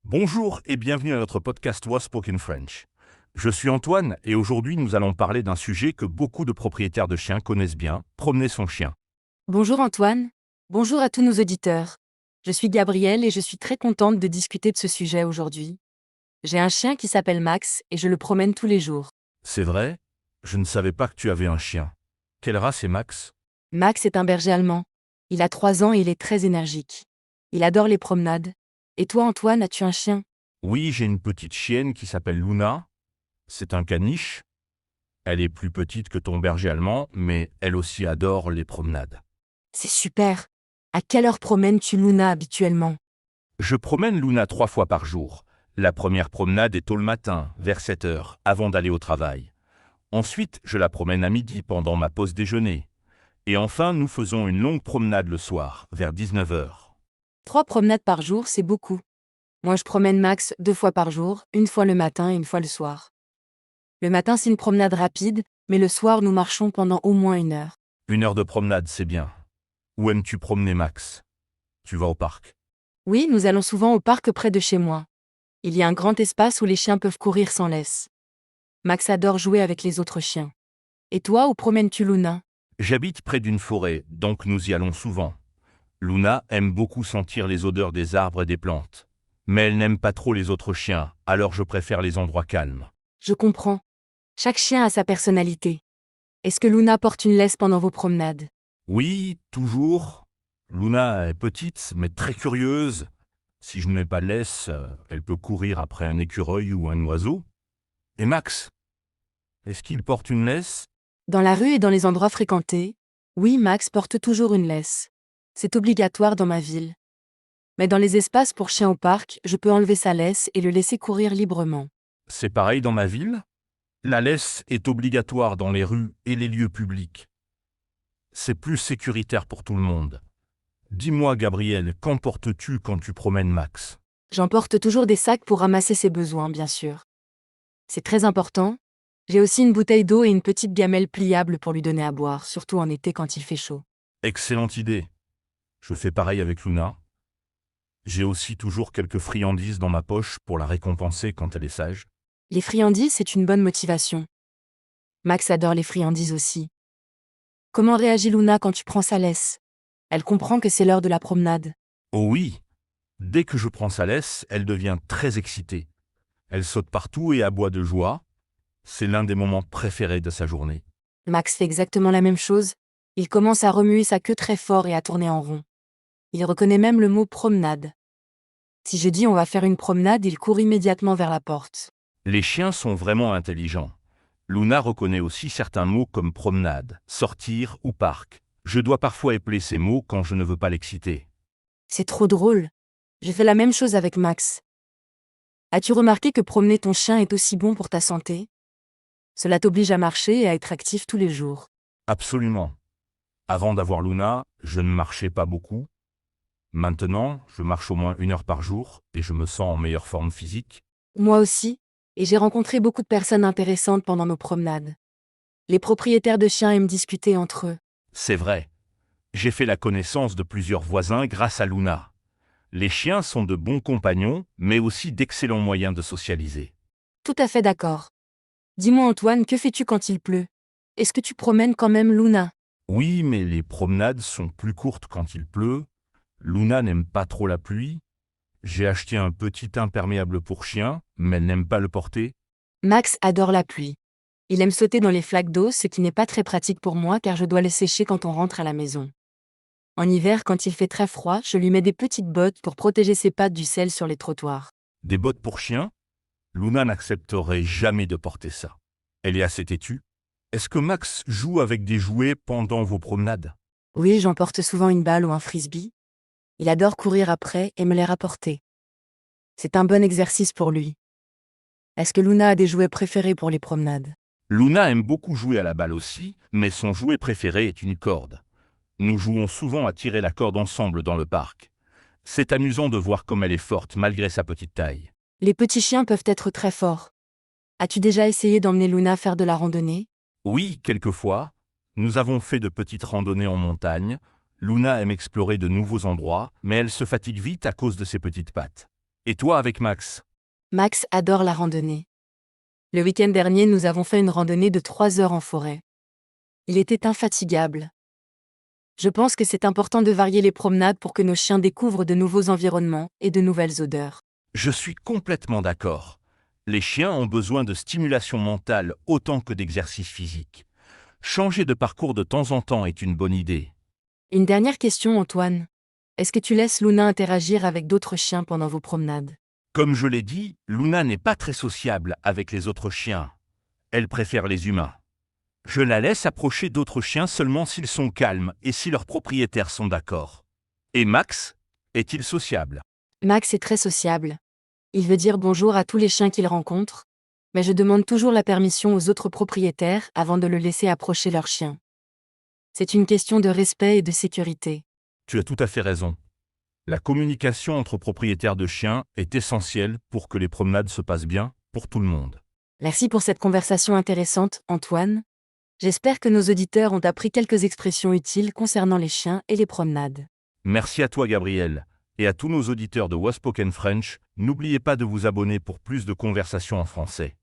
Bonjour et bienvenue à notre podcast Was Spoken French. Je suis Antoine et aujourd'hui nous allons parler d'un sujet que beaucoup de propriétaires de chiens connaissent bien, promener son chien. Bonjour Antoine. Bonjour à tous nos auditeurs. Je suis Gabrielle et je suis très contente de discuter de ce sujet aujourd'hui. J'ai un chien qui s'appelle Max et je le promène tous les jours. C'est vrai? Je ne savais pas que tu avais un chien. Quelle race est Max? Max est un berger allemand. Il a 3 ans et il est très énergique. Il adore les promenades. Et toi Antoine, as-tu un chien? Oui, j'ai une petite chienne qui s'appelle Luna. C'est un caniche. Elle est plus petite que ton berger allemand, mais elle aussi adore les promenades. C'est super. À quelle heure promènes-tu Luna habituellement? Je promène Luna 3 fois par jour. La première promenade est tôt le matin, vers 7 heures, avant d'aller au travail. Ensuite, je la promène à midi pendant ma pause déjeuner. Et enfin, nous faisons une longue promenade le soir, vers 19 heures. 3 promenades par jour, c'est beaucoup. Moi je promène Max 2 fois par jour, une fois le matin et une fois le soir. Le matin c'est une promenade rapide, mais le soir nous marchons pendant au moins 1 heure. 1 heure de promenade, c'est bien. Où aimes-tu promener Max? Tu vas au parc? Oui, nous allons souvent au parc près de chez moi. Il y a un grand espace où les chiens peuvent courir sans laisse. Max adore jouer avec les autres chiens. Et toi, où promènes-tu Luna? J'habite près d'une forêt, donc nous y allons souvent. Luna aime beaucoup sentir les odeurs des arbres et des plantes. Mais elle n'aime pas trop les autres chiens, alors je préfère les endroits calmes. Je comprends. Chaque chien a sa personnalité. Est-ce que Luna porte une laisse pendant vos promenades? Oui, toujours. Luna est petite, mais très curieuse. Si je ne mets pas de laisse, elle peut courir après un écureuil ou un oiseau. Et Max, est-ce qu'il porte une laisse? Dans la rue et dans les endroits fréquentés, oui, Max porte toujours une laisse. C'est obligatoire dans ma ville. Mais dans les espaces pour chiens au parc, je peux enlever sa laisse et le laisser courir librement. C'est pareil dans ma ville? La laisse est obligatoire dans les rues et les lieux publics. C'est plus sécuritaire pour tout le monde. Dis-moi, Gabriel, qu'en portes-tu quand tu promènes Max? J'emporte toujours des sacs pour ramasser ses besoins, bien sûr. C'est très important. J'ai aussi une bouteille d'eau et une petite gamelle pliable pour lui donner à boire, surtout en été quand il fait chaud. Excellente idée. Je fais pareil avec Luna. J'ai aussi toujours quelques friandises dans ma poche pour la récompenser quand elle est sage. Les friandises, c'est une bonne motivation. Max adore les friandises aussi. Comment réagit Luna quand tu prends sa laisse? Elle comprend que c'est l'heure de la promenade. Oh oui, dès que je prends sa laisse, elle devient très excitée. Elle saute partout et aboie de joie. C'est l'un des moments préférés de sa journée. Max fait exactement la même chose. Il commence à remuer sa queue très fort et à tourner en rond. Il reconnaît même le mot promenade. Si je dis on va faire une promenade, il court immédiatement vers la porte. Les chiens sont vraiment intelligents. Luna reconnaît aussi certains mots comme promenade, sortir ou parc. Je dois parfois épeler ces mots quand je ne veux pas l'exciter. C'est trop drôle. Je fais la même chose avec Max. As-tu remarqué que promener ton chien est aussi bon pour ta santé? Cela t'oblige à marcher et à être actif tous les jours. Absolument. Avant d'avoir Luna, je ne marchais pas beaucoup. Maintenant, je marche au moins 1 heure par jour et je me sens en meilleure forme physique. Moi aussi, et j'ai rencontré beaucoup de personnes intéressantes pendant nos promenades. Les propriétaires de chiens aiment discuter entre eux. C'est vrai. J'ai fait la connaissance de plusieurs voisins grâce à Luna. Les chiens sont de bons compagnons, mais aussi d'excellents moyens de socialiser. Tout à fait d'accord. Dis-moi Antoine, que fais-tu quand il pleut? Est-ce que tu promènes quand même Luna? Oui, mais les promenades sont plus courtes quand il pleut. Luna n'aime pas trop la pluie. J'ai acheté un petit imperméable pour chien, mais elle n'aime pas le porter. Max adore la pluie. Il aime sauter dans les flaques d'eau, ce qui n'est pas très pratique pour moi car je dois le sécher quand on rentre à la maison. En hiver, quand il fait très froid, je lui mets des petites bottes pour protéger ses pattes du sel sur les trottoirs. Des bottes pour chien? Luna n'accepterait jamais de porter ça. Elle est assez têtue. Est-ce que Max joue avec des jouets pendant vos promenades? Oui, j'emporte souvent une balle ou un frisbee. Il adore courir après et me les rapporter. C'est un bon exercice pour lui. Est-ce que Luna a des jouets préférés pour les promenades? Luna aime beaucoup jouer à la balle aussi, mais son jouet préféré est une corde. Nous jouons souvent à tirer la corde ensemble dans le parc. C'est amusant de voir comme elle est forte malgré sa petite taille. Les petits chiens peuvent être très forts. As-tu déjà essayé d'emmener Luna faire de la randonnée? Oui, quelquefois, nous avons fait de petites randonnées en montagne. Luna aime explorer de nouveaux endroits, mais elle se fatigue vite à cause de ses petites pattes. Et toi avec Max? Max adore la randonnée. Le week-end dernier, nous avons fait une randonnée de 3 heures en forêt. Il était infatigable. Je pense que c'est important de varier les promenades pour que nos chiens découvrent de nouveaux environnements et de nouvelles odeurs. Je suis complètement d'accord. Les chiens ont besoin de stimulation mentale autant que d'exercice physique. Changer de parcours de temps en temps est une bonne idée. Une dernière question, Antoine. Est-ce que tu laisses Luna interagir avec d'autres chiens pendant vos promenades? Comme je l'ai dit, Luna n'est pas très sociable avec les autres chiens. Elle préfère les humains. Je la laisse approcher d'autres chiens seulement s'ils sont calmes et si leurs propriétaires sont d'accord. Et Max, est-il sociable? Max est très sociable. Il veut dire bonjour à tous les chiens qu'il rencontre, mais je demande toujours la permission aux autres propriétaires avant de le laisser approcher leurs chiens. C'est une question de respect et de sécurité. Tu as tout à fait raison. La communication entre propriétaires de chiens est essentielle pour que les promenades se passent bien pour tout le monde. Merci pour cette conversation intéressante, Antoine. J'espère que nos auditeurs ont appris quelques expressions utiles concernant les chiens et les promenades. Merci à toi Gabriel, et à tous nos auditeurs de Waspoken French, n'oubliez pas de vous abonner pour plus de conversations en français.